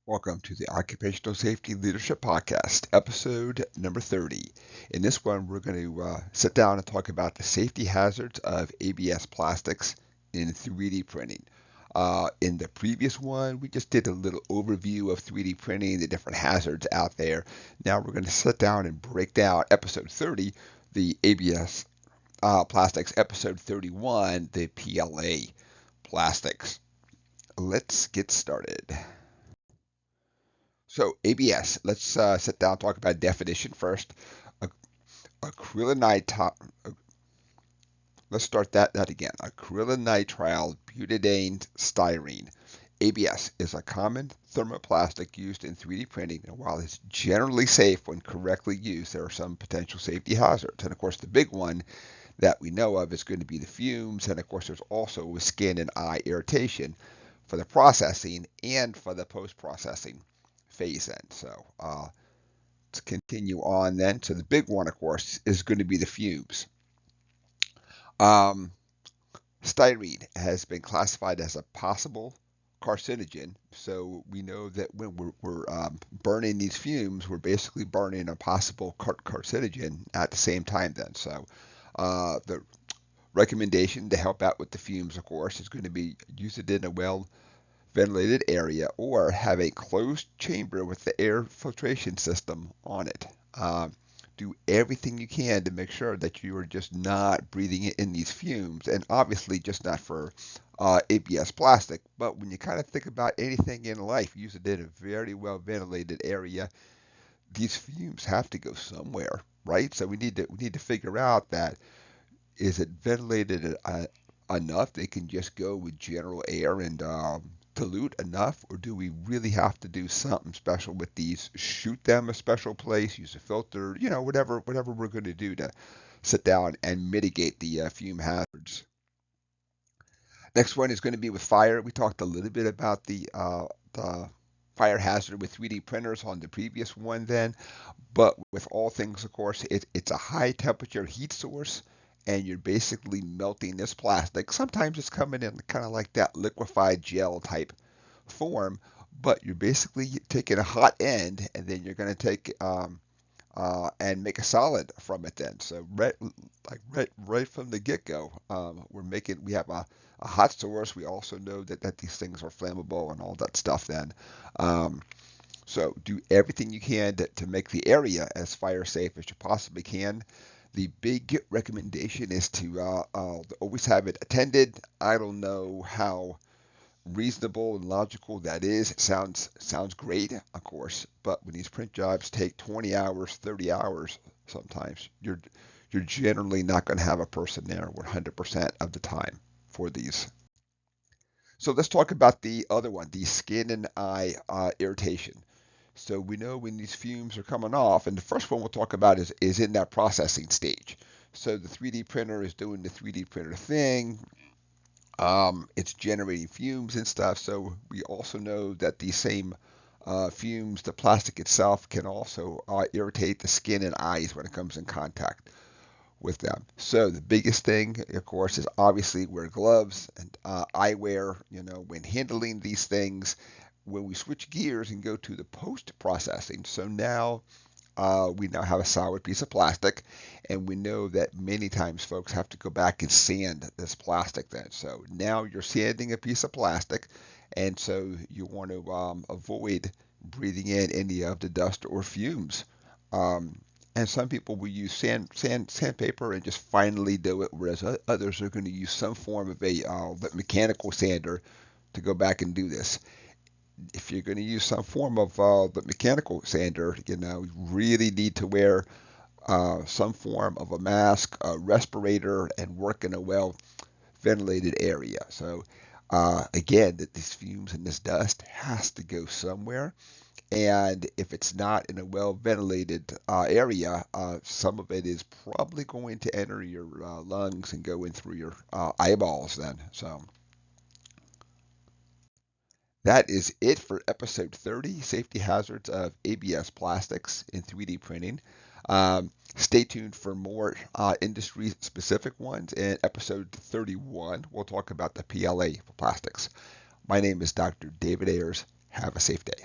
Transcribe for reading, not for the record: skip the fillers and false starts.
Welcome to the Occupational Safety Leadership Podcast, episode number 30. In this one, we're going to sit down and talk about the safety hazards of ABS plastics in 3D printing. In the previous one, we just did a little overview of 3D printing, the different hazards out there. Now we're going to sit down and break down episode 30, the ABS plastics, episode 31, the PLA plastics. Let's get started. So ABS, let's sit down and talk about definition first. Acrylonitrile, let's start that again. Acrylonitrile Butadiene Styrene. ABS is a common thermoplastic used in 3D printing, and while it's generally safe when correctly used, there are some potential safety hazards. And of course, the big one that we know of is going to be the fumes, and of course, there's also skin and eye irritation for the processing and for the post-processing phase in. So let's continue on then. So the big one, of course, is going to be the fumes. Styrene has been classified as a possible carcinogen. So we know that when we're burning these fumes, we're basically burning a possible carcinogen at the same time then. So the recommendation to help out with the fumes, of course, is going to be use it in a well ventilated area or have a closed chamber with the air filtration system on it. Do everything you can to make sure that you are just not breathing in these fumes, and obviously just not for ABS plastic, but when you kind of think about anything in life, use it in a very well ventilated area. These fumes have to go somewhere, right? So we need to figure out that, is it ventilated enough they can just go with general air and dilute enough, or do we really have to do something special with these? Shoot them a special place, use a filter, whatever we're going to do to sit down and mitigate the fume hazards. Next one is going to be with fire. We talked a little bit about the fire hazard with 3D printers on the previous one then, but with all things, of course, it's a high temperature heat source, and you're basically melting this plastic. Sometimes it's coming in kind of like that liquefied gel type form, but you're basically taking a hot end and then you're going to take and make a solid from it then. So right from the get-go, we have a hot source. We also know that these things are flammable and all that stuff then. So do everything you can to make the area as fire safe as you possibly can. The big recommendation is to always have it attended. I don't know how reasonable and logical that is. It sounds great, of course, but when these print jobs take 20 hours, 30 hours, sometimes you're generally not going to have a person there 100% of the time for these. So let's talk about the other one, the skin and eye irritation. So we know when these fumes are coming off, and the first one we'll talk about is in that processing stage. So the 3D printer is doing the 3D printer thing. It's generating fumes and stuff. So we also know that these same fumes, the plastic itself, can also irritate the skin and eyes when it comes in contact with them. So the biggest thing, of course, is obviously wear gloves and eyewear, when handling these things. When we switch gears and go to the post processing, so now we now have a solid piece of plastic, and we know that many times folks have to go back and sand this plastic then. So now you're sanding a piece of plastic, and so you want to avoid breathing in any of the dust or fumes. And some people will use sandpaper and just finally do it, whereas others are going to use some form of a mechanical sander to go back and do this. If you're going to use some form of the mechanical sander, you really need to wear some form of a mask, a respirator, and work in a well ventilated area. So again, that these fumes and this dust has to go somewhere. And if it's not in a well ventilated area, some of it is probably going to enter your lungs and go in through your eyeballs then. So that is it for episode 30, Safety Hazards of ABS Plastics in 3D Printing. Stay tuned for more industry-specific ones. In episode 31, we'll talk about the PLA for plastics. My name is Dr. David Ayers. Have a safe day.